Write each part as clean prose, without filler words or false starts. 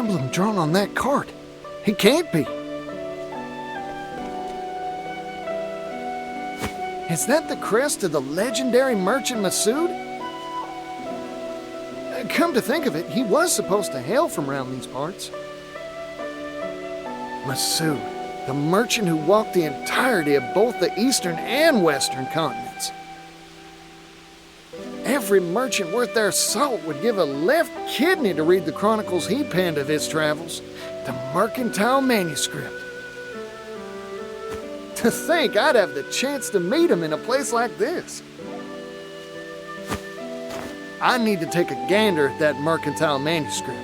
emblem drawn on that cart. He can't be. Is that the crest of the legendary merchant Masood? Come to think of it, he was supposed to hail from around these parts. Masood, the merchant who walked the entirety of both the eastern and western continents. Every merchant worth their salt would give a left kidney to read the chronicles he penned of his travels, the mercantile manuscript. To think I'd have the chance to meet him in a place like this. I need to take a gander at that mercantile manuscript.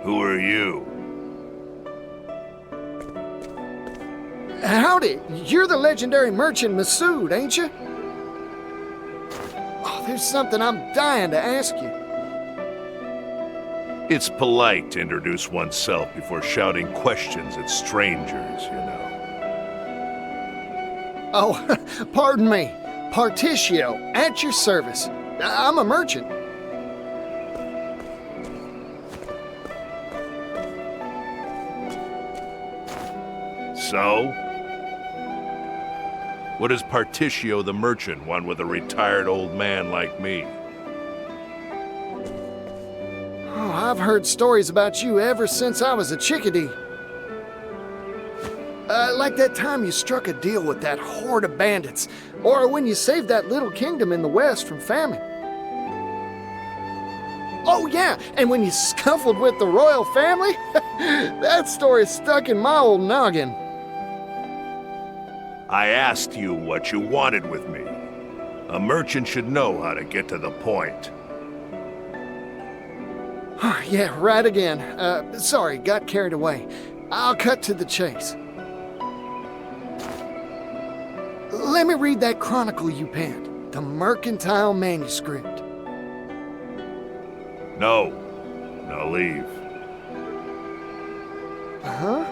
Who are you? Howdy, you're the legendary merchant Masood, ain't you? Oh, there's something I'm dying to ask you. It's polite to introduce oneself before shouting questions at strangers, you know. Oh, pardon me. Particio, at your service. I'm a merchant. So? What does Particio the merchant want with a retired old man like me? Oh, I've heard stories about you ever since I was a chickadee. Like that time you struck a deal with that horde of bandits, or when you saved that little kingdom in the west from famine. Oh yeah, and when you scuffled with the royal family? That story stuck in my old noggin. I asked you what you wanted with me. A merchant should know how to get to the point. Yeah, right again. Sorry, got carried away. I'll cut to the chase. Let me read that chronicle you penned, the mercantile manuscript. No. Now leave. Huh?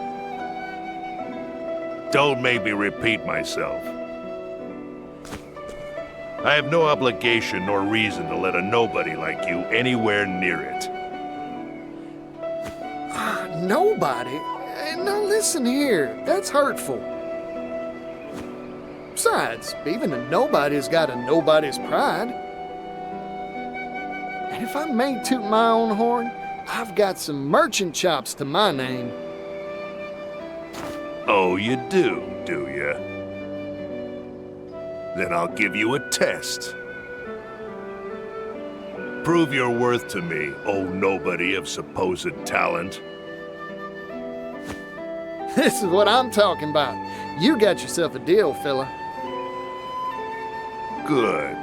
Don't make me repeat myself. I have no obligation nor reason to let a nobody like you anywhere near it. Nobody? Now listen here, that's hurtful. Besides, even a nobody's got a nobody's pride. And if I may toot my own horn, I've got some merchant chops to my name. Oh, you do you? Then I'll give you a test. Prove your worth to me, oh nobody of supposed talent. This is what I'm talking about. You got yourself a deal, fella. Good.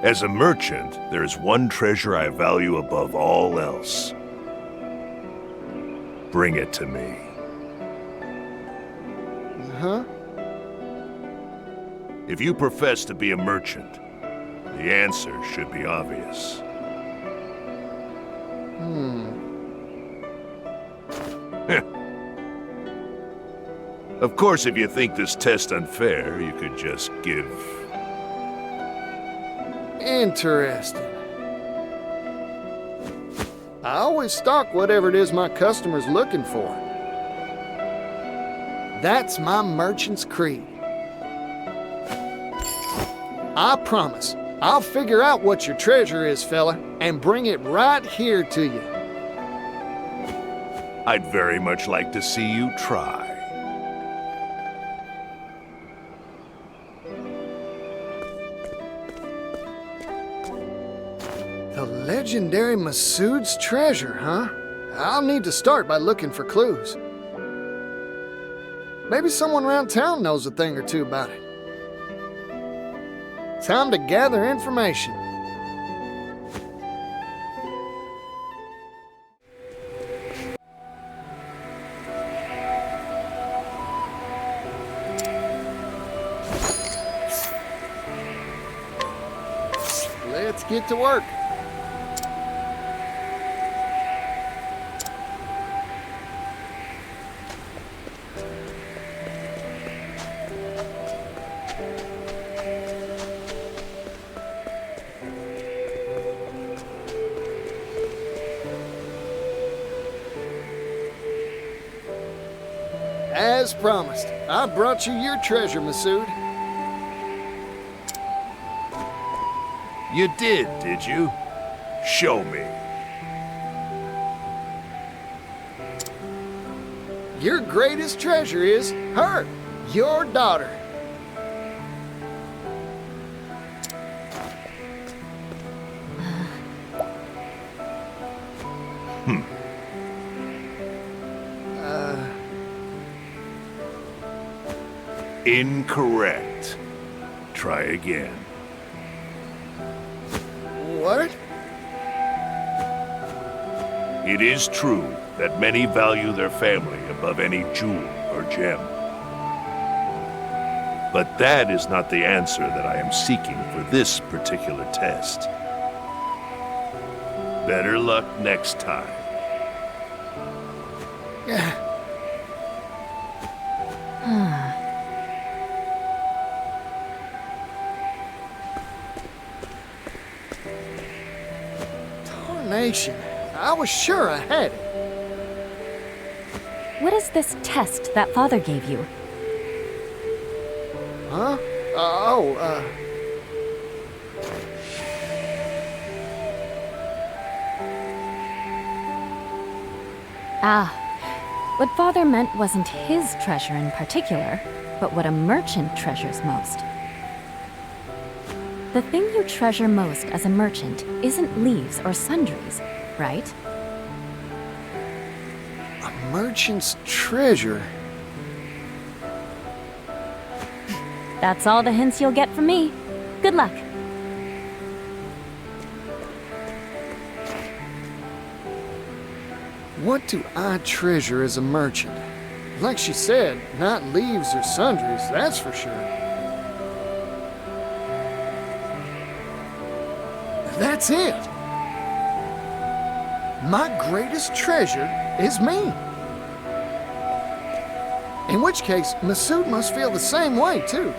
As a merchant, there's one treasure I value above all else. Bring it to me. Huh? If you profess to be a merchant, the answer should be obvious. Of course, if you think this test unfair, you could just give... Interesting. I always stock whatever it is my customer's looking for. That's my merchant's creed. I promise, I'll figure out what your treasure is, fella, and bring it right here to you. I'd very much like to see you try. The legendary Masood's treasure, huh? I'll need to start by looking for clues. Maybe someone around town knows a thing or two about it. Time to gather information. let's get to work. As promised, I brought you your treasure, Masood. You did you? Show me. Your greatest treasure is her, your daughter. Incorrect. Try again. What? It is true that many value their family above any jewel or gem. But that is not the answer that I am seeking for this particular test. Better luck next time. Tarnation. I was sure I had it. What is this test that father gave you? Huh? What father meant wasn't his treasure in particular, but what a merchant treasures most. The thing you treasure most as a merchant isn't leaves or sundries, right? A merchant's treasure. That's all the hints you'll get from me. Good luck. What do I treasure as a merchant? Like she said, not leaves or sundries, that's for sure. That's it! My greatest treasure is me. In which case, Masood must feel the same way, too.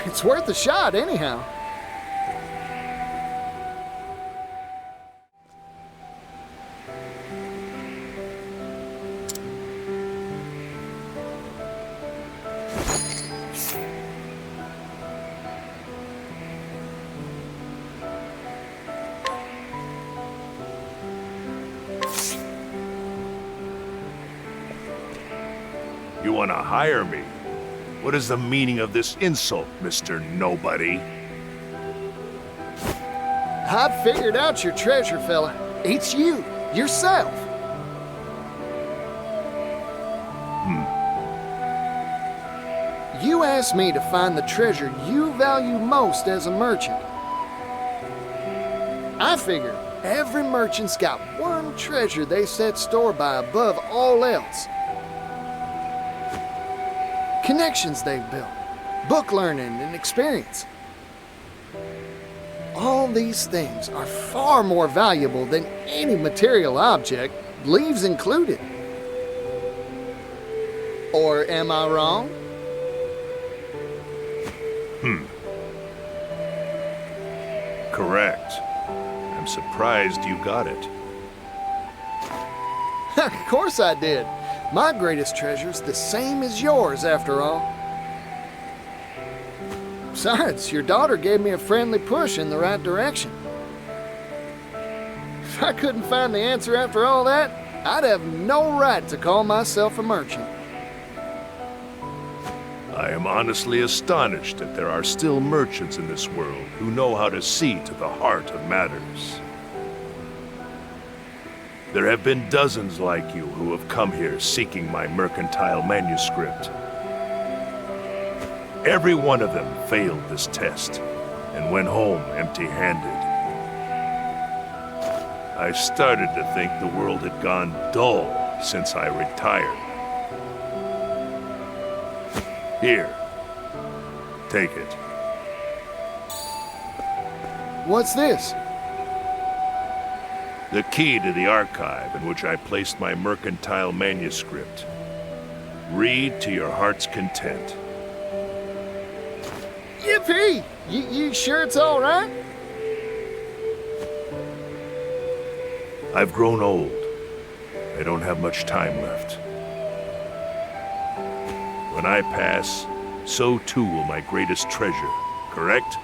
It's worth a shot, anyhow. You want to hire me? What is the meaning of this insult, Mr. Nobody? I've figured out your treasure, fella. It's you, yourself. You asked me to find the treasure you value most as a merchant. I figured every merchant's got one treasure they set store by above all else. Connections they've built, book learning and experience. All these things are far more valuable than any material object, leaves included. Or am I wrong? Correct. I'm surprised you got it. Of course I did. My greatest treasure's the same as yours, after all. Besides, your daughter gave me a friendly push in the right direction. If I couldn't find the answer after all that, I'd have no right to call myself a merchant. I am honestly astonished that there are still merchants in this world who know how to see to the heart of matters. There have been dozens like you who have come here seeking my mercantile manuscript. Every one of them failed this test and went home empty-handed. I started to think the world had gone dull since I retired. Here, take it. What's this? The key to the archive in which I placed my mercantile manuscript. Read to your heart's content. Yippee! You sure it's all right? I've grown old. I don't have much time left. When I pass, so too will my greatest treasure, correct?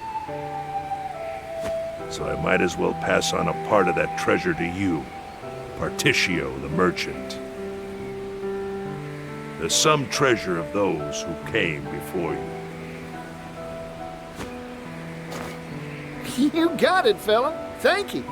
So I might as well pass on a part of that treasure to you, Partitio the merchant. The sum treasure of those who came before you. You got it, fella. Thank you.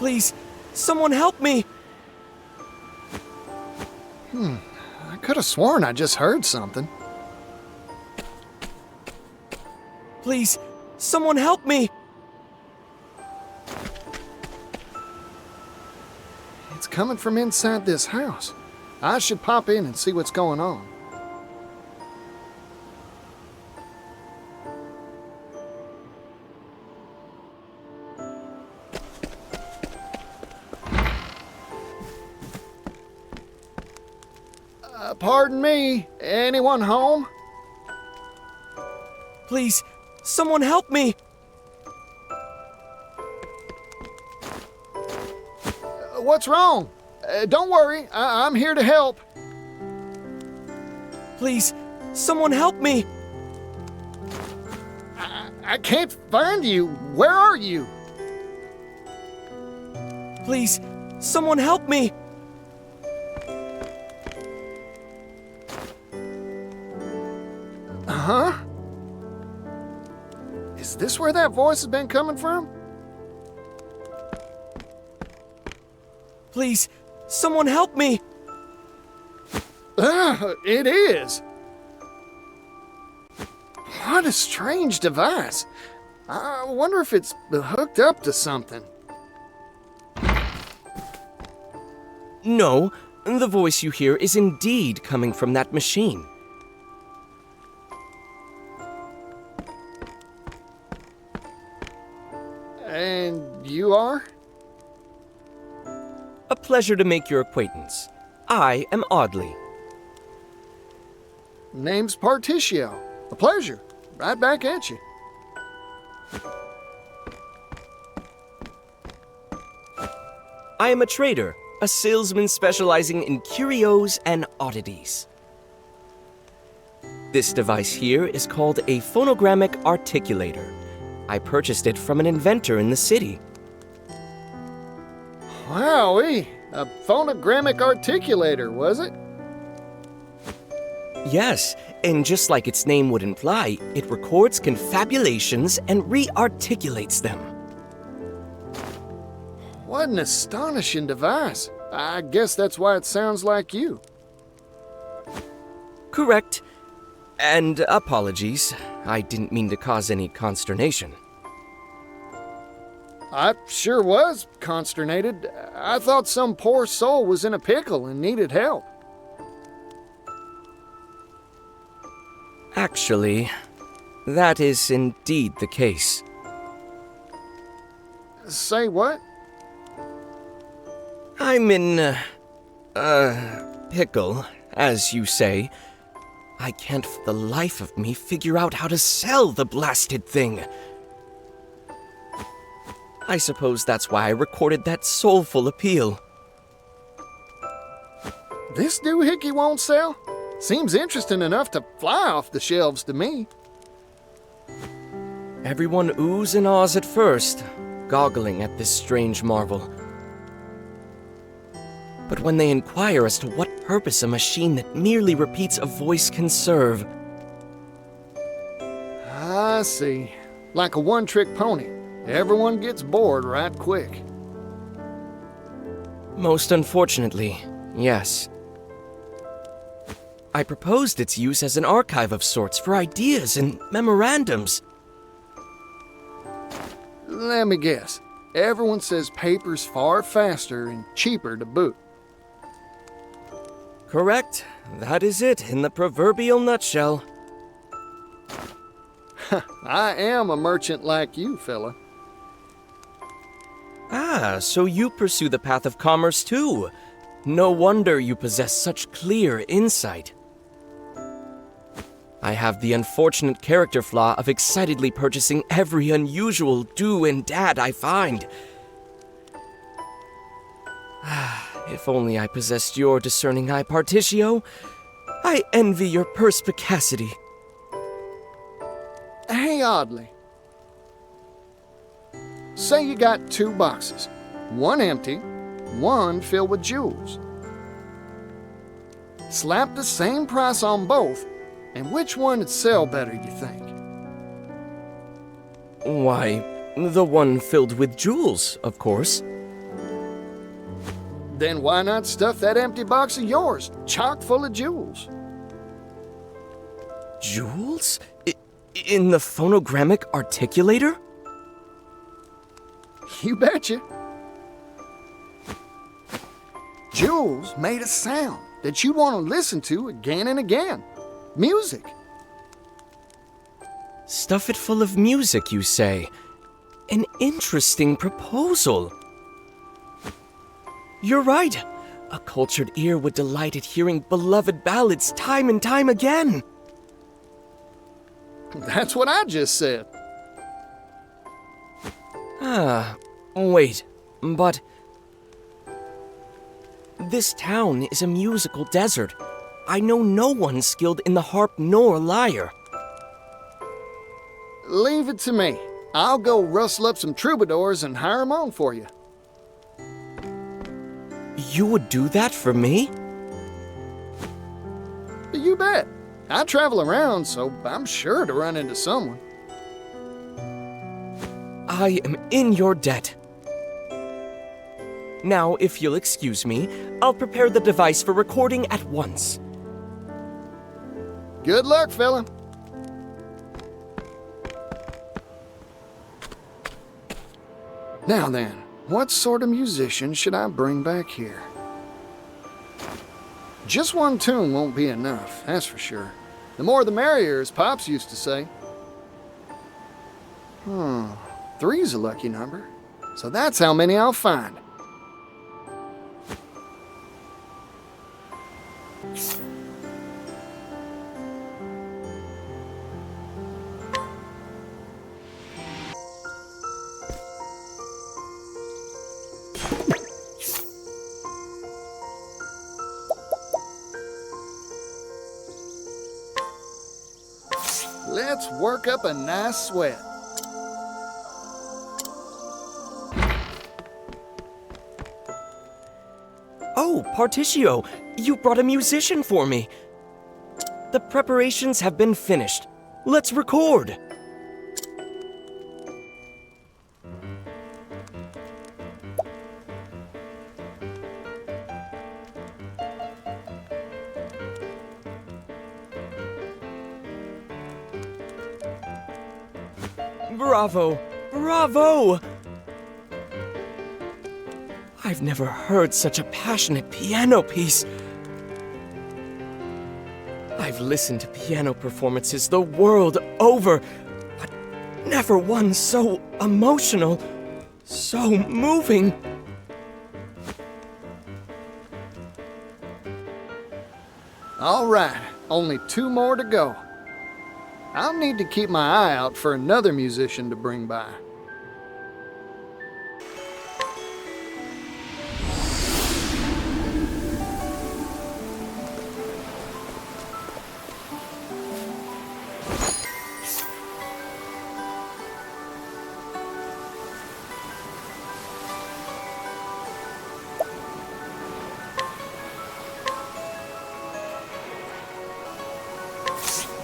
Please, someone help me! I could have sworn I just heard something. Please, someone help me! It's coming from inside this house. I should pop in and see what's going on. Pardon me, anyone home? Please, someone help me! What's wrong? Don't worry, I'm here to help. Please, someone help me! I can't find you. Where are you? Please, someone help me! Huh? Is this where that voice has been coming from? Please, someone help me! It is. What a strange device. I wonder if it's hooked up to something. No, the voice you hear is indeed coming from that machine. And you are? A pleasure to make your acquaintance. I am Audley. Name's Particio. A pleasure. Right back at you. I am a trader, a salesman specializing in curios and oddities. This device here is called a phonogrammic articulator. I purchased it from an inventor in the city. Wowee, a phonogrammic articulator, was it? Yes, and just like its name would imply, it records confabulations and re-articulates them. What an astonishing device. I guess that's why it sounds like you. Correct. And apologies. I didn't mean to cause any consternation. I sure was consternated. I thought some poor soul was in a pickle and needed help. Actually, that is indeed the case. Say what? I'm in pickle, as you say. I can't for the life of me figure out how to sell the blasted thing. I suppose that's why I recorded that soulful appeal. This doohickey won't sell? Seems interesting enough to fly off the shelves to me. Everyone oohs and ahs at first, goggling at this strange marvel. But when they inquire as to what purpose a machine that merely repeats a voice can serve... I see. Like a one-trick pony. Everyone gets bored right quick. Most unfortunately, yes. I proposed its use as an archive of sorts for ideas and memorandums. Let me guess. Everyone says paper's far faster and cheaper to boot. Correct. That is it in the proverbial nutshell. I am a merchant like you, fella. Ah, so you pursue the path of commerce too. No wonder you possess such clear insight. I have the unfortunate character flaw of excitedly purchasing every unusual do and dad I find. If only I possessed your discerning eye, Particio. I envy your perspicacity. Hey, Audley. Say you got 2 boxes. One empty, one filled with jewels. Slap the same price on both, and which one would sell better, you think? Why, the one filled with jewels, of course. Then why not stuff that empty box of yours, chock full of jewels? Jewels? In the phonogrammic articulator? You betcha. Jewels made a sound that you'd want to listen to again and again. Music. Stuff it full of music, you say? An interesting proposal. You're right. A cultured ear would delight at hearing beloved ballads time and time again. That's what I just said. Wait, but... This town is a musical desert. I know no one skilled in the harp nor lyre. Leave it to me. I'll go rustle up some troubadours and hire 'em on for you. You would do that for me? You bet. I travel around, so I'm sure to run into someone. I am in your debt. Now, if you'll excuse me, I'll prepare the device for recording at once. Good luck, fella. Now then, what sort of musician should I bring back here? Just one tune won't be enough, that's for sure. The more the merrier, as Pops used to say. Three's a lucky number, so that's how many I'll find. Let's work up a nice sweat. Oh, Particio, you brought a musician for me. The preparations have been finished. Let's record. Bravo! Bravo! I've never heard such a passionate piano piece. I've listened to piano performances the world over, but never one so emotional, so moving. All right, only 2 more to go. I'll need to keep my eye out for another musician to bring by.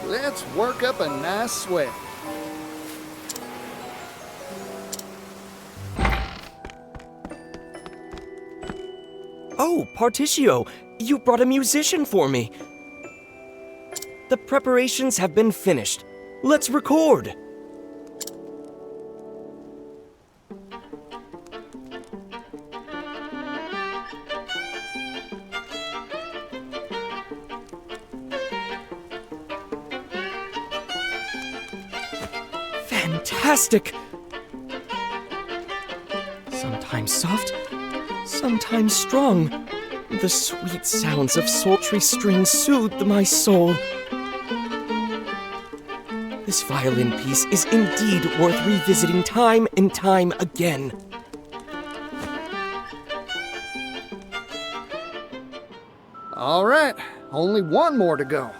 Let's work up a nice sweat. Oh, Particio, you brought a musician for me. The preparations have been finished. Let's record. Fantastic! Sometimes soft, sometimes strong. The sweet sounds of sultry strings soothed my soul. This violin piece is indeed worth revisiting time and time again. All right, only 1 more to go.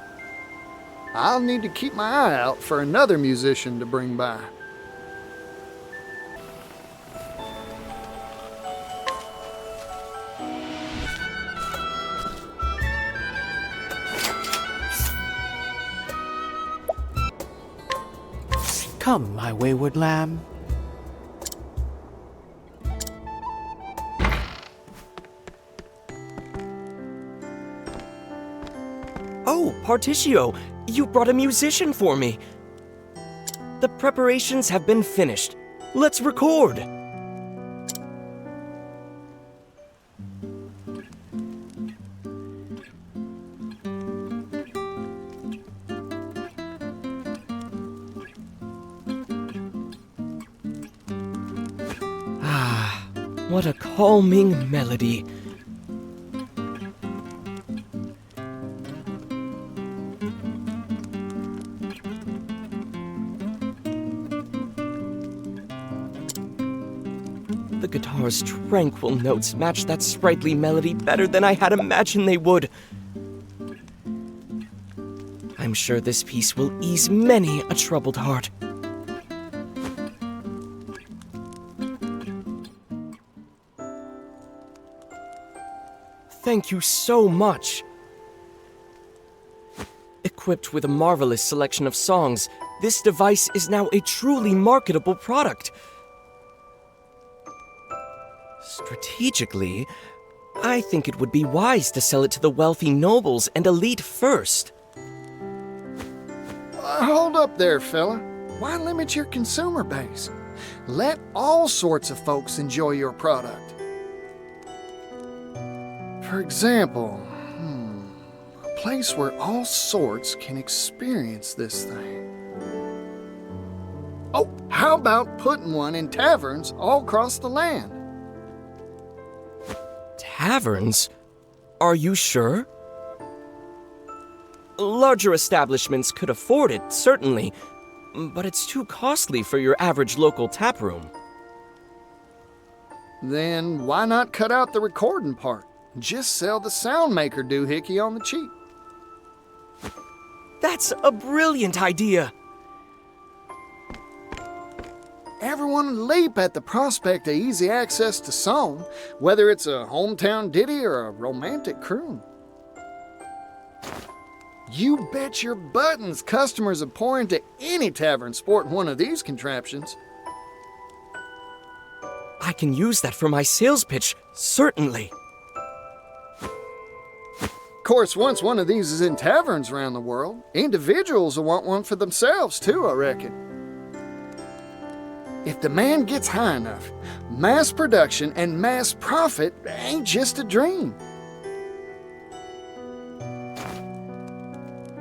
I'll need to keep my eye out for another musician to bring by. Come, my wayward lamb. Particio, you brought a musician for me. The preparations have been finished. Let's record. Ah, what a calming melody. The guitar's tranquil notes match that sprightly melody better than I had imagined they would. I'm sure this piece will ease many a troubled heart. Thank you so much. Equipped with a marvelous selection of songs, this device is now a truly marketable product. Strategically, I think it would be wise to sell it to the wealthy nobles and elite first. Hold up there, fella. Why limit your consumer base? Let all sorts of folks enjoy your product. For example, a place where all sorts can experience this thing. Oh, how about putting one in taverns all across the land? Taverns? Are you sure? Larger establishments could afford it, certainly, but it's too costly for your average local taproom. Then why not cut out the recording part? Just sell the sound maker doohickey on the cheap. That's a brilliant idea! Everyone would leap at the prospect of easy access to song, whether it's a hometown ditty or a romantic croon. You bet your buttons customers would pour into any tavern sporting one of these contraptions. I can use that for my sales pitch, certainly. Of course, once one of these is in taverns around the world, individuals will want one for themselves too, I reckon. If demand gets high enough, mass production and mass profit ain't just a dream.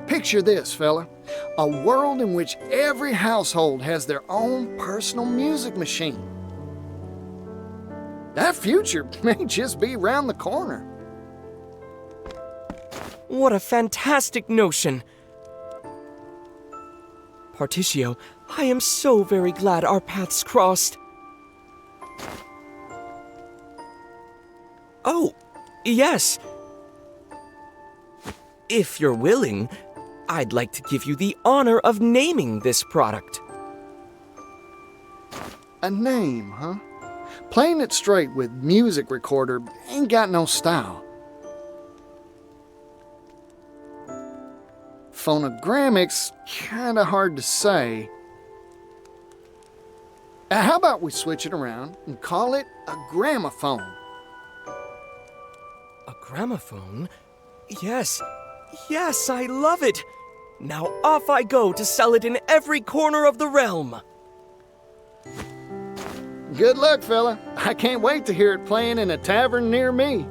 Picture this, fella. A world in which every household has their own personal music machine. That future may just be around the corner. What a fantastic notion! Particio, I am so very glad our paths crossed. Oh, yes. If you're willing, I'd like to give you the honor of naming this product. A name, huh? Playing it straight with music recorder ain't got no style. Phonogrammic's kinda hard to say. How about we switch it around and call it a gramophone? A gramophone? Yes, yes, I love it! Now off I go to sell it in every corner of the realm! Good luck, fella. I can't wait to hear it playing in a tavern near me.